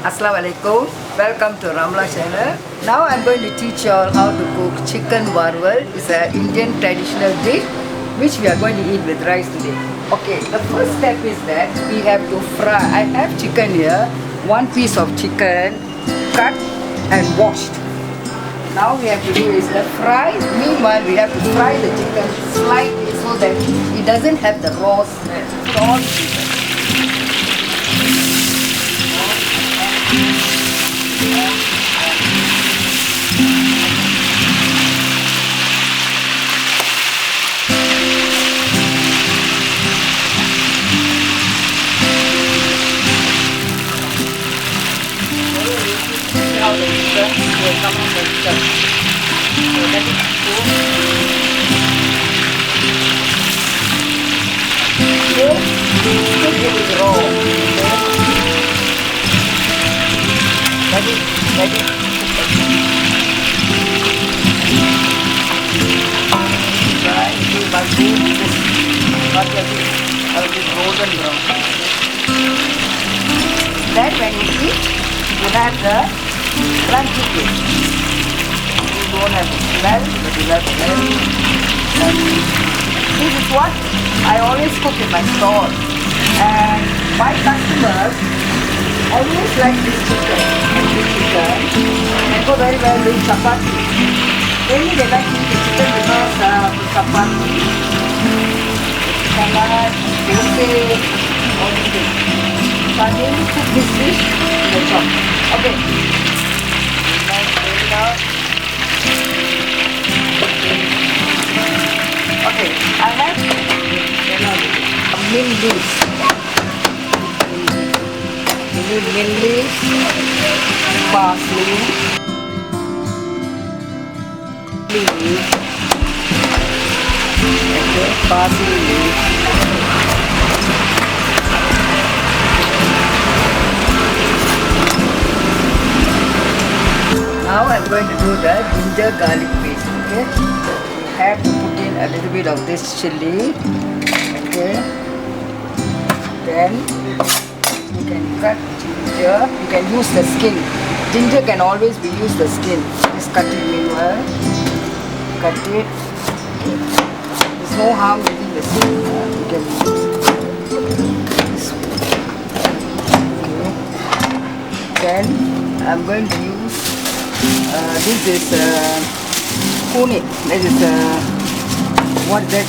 Assalamualaikum. Welcome to Ramla channel. Now I'm going to teach you all how to cook chicken varuval. It's an Indian traditional dish which we are going to eat with rice today. Okay, the first step is that we have to fry. I have chicken here, one piece of chicken cut and washed. Now we have to do is the fry. Meanwhile, we have to fry the chicken slightly so that it doesn't have the raw smell. Raw chicken. How the chicken will come out of the chicken. So let it cook. Still it is raw. Let it try to basuh this not a bit golden brown. Then when you eat, you have the crunchy taste. You don't have to smell, but you have smell. And this is what I always cook in my store. And my customers always like this chicken. And go very well with chapati. Mainly they like to eat the chicken because of chapati, salad, dosai, all these things. So I mainly cook this dish in the shop. Okay. Okay, I have mint leaves. You need mint leaves, parsley, leaves, okay, parsley leaves. Now I'm going to do the ginger garlic paste. Okay, you have to put in a little bit of this chili. Okay, then you can cut ginger. You can use the skin. Ginger can always be used the skin. Just cut it meanwhile. Cut it. Okay. There's no harm using the skin. You can use this way. Okay. Then I'm going to use. This is kunyit. This is what is that?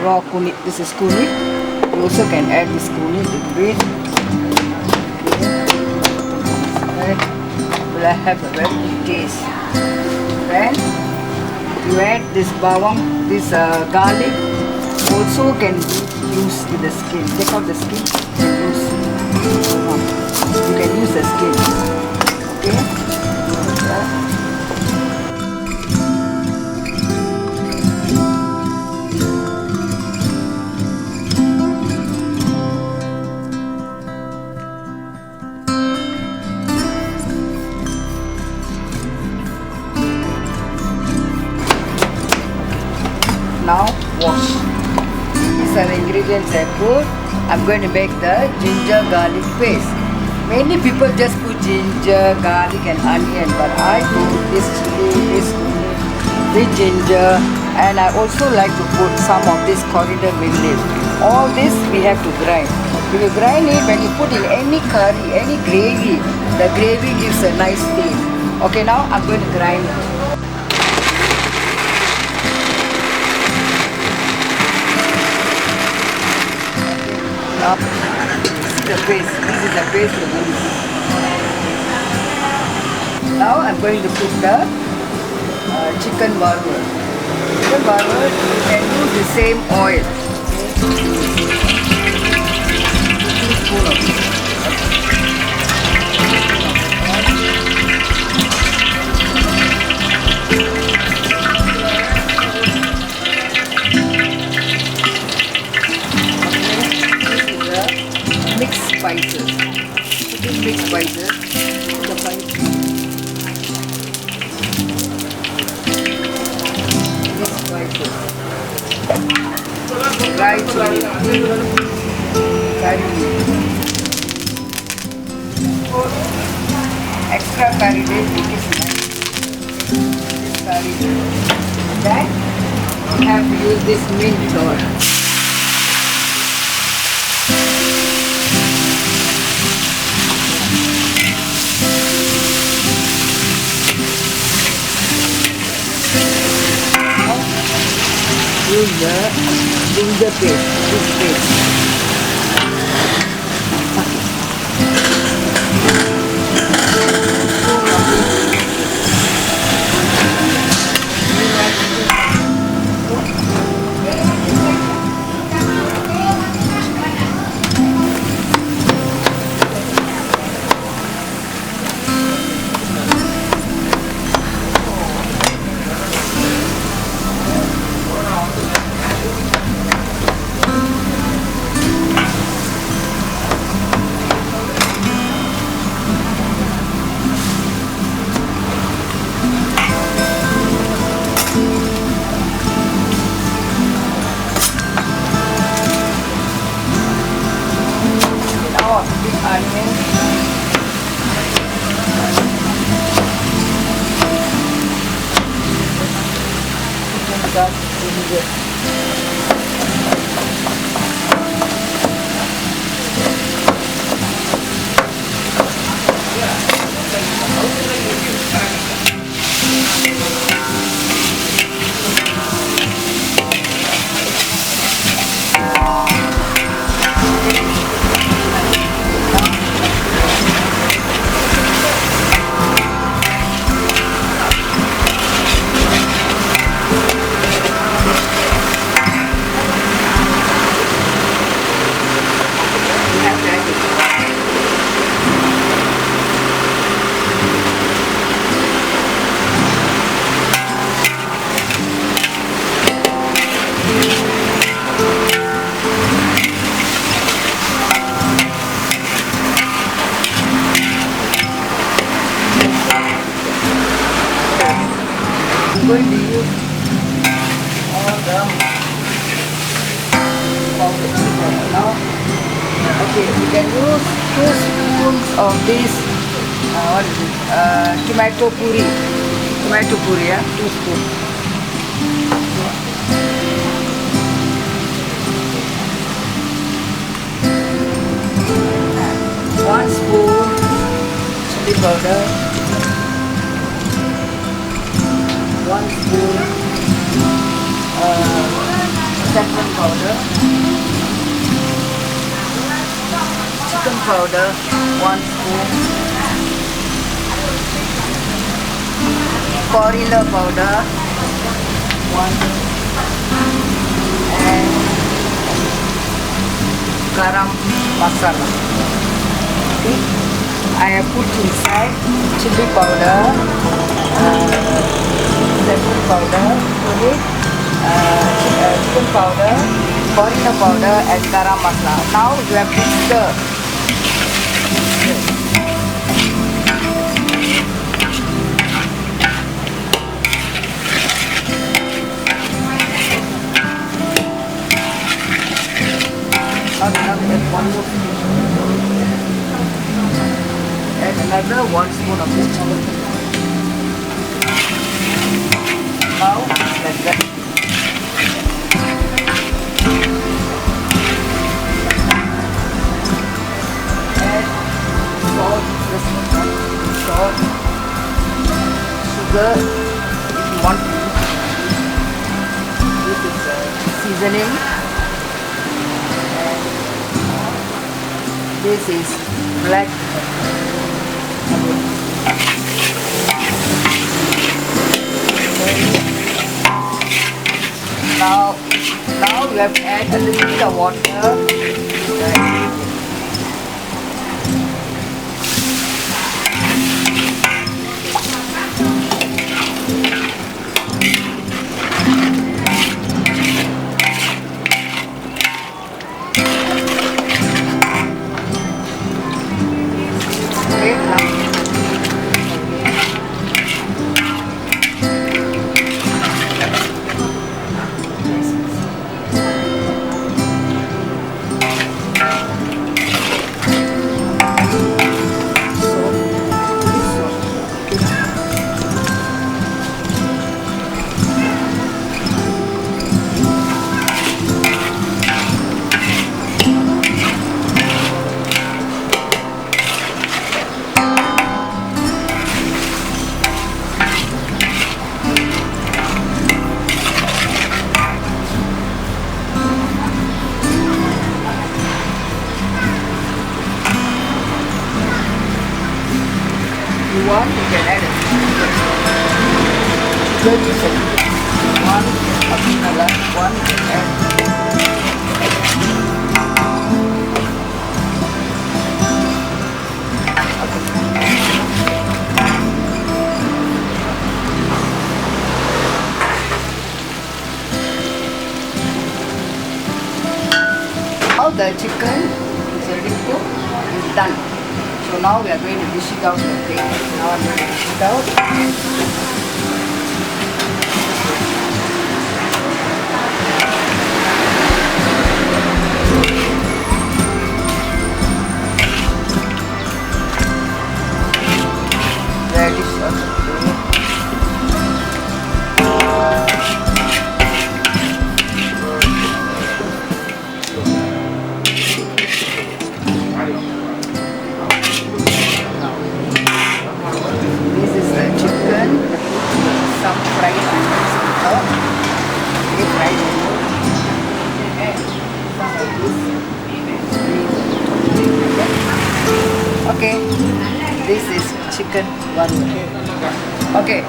Raw kunyit. This is kunyit. You also can add this kunyit a bit. Okay. Will have a very good taste. Then you add this bawang, this garlic. Also can use with the skin. Take out the skin and use. You can use the skin. Okay. Now wash. These are the ingredients I put. I'm going to make the ginger garlic paste. Many people just put ginger, garlic and onion, but I do this chili, this with ginger, and I also like to put some of this coriander leaf. All this we have to grind. If you grind it, when you put in any curry, any gravy, the gravy gives a nice taste. Okay, now I'm going to grind it. Now, the paste. This is the paste to use. Now I'm going to cook the chicken varuval. Chicken varuval, you can use the same oil. Teaspoon of this. Mixed spices. Put in mixed spices. The spices. Mixed spices. Dry chili. Curry. put extra curry leaf, it is nice. This curry leaf. Then we have to use this mint or use the ginger paste, this paste. I'm going to use all the powder now. Okay, we can use 2 spoons of this what is it? Tomato puree. Tomato puree, yeah? 2 spoons. 1 spoon chili powder. 1 spoon saffron powder, chicken powder 1 spoon, coriander powder 1, and Garam Masala. Okay. I have put inside chili powder, saffron powder, chicken powder, coriander powder and garam masala. Now you have to stir. Now we add 1 more spoon. Add another 1 spoon of this chili. Now, like that. Add salt, salt, sugar, if you want to. This is seasoning. And this is black. Now you have to add a little bit of water. want, you can add it. Chicken is one optional, one you can add. Now the chicken is ready to cook, is done. So now we are going to dish it out to the plate. Now I'm going to dish it out. Radish on the plate. Some fried onions on top. Okay, fried onions. And some of this. Okay, this is chicken varuval. Okay,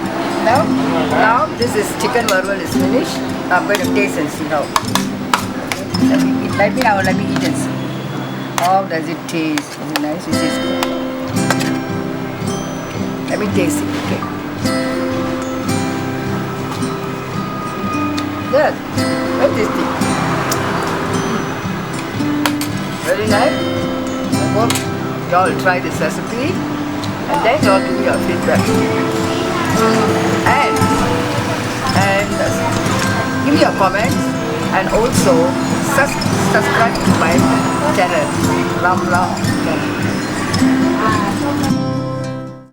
now this is chicken varuval is finished. Now I'm going to taste and see how. Let me eat and see. How does it taste? Is it nice? It tastes good. Let me taste it. Okay. Good. Very tasty. Very nice. I hope you all try this recipe and then you all give me your feedback. And give me your comments and also subscribe to my channel. Ram Ram.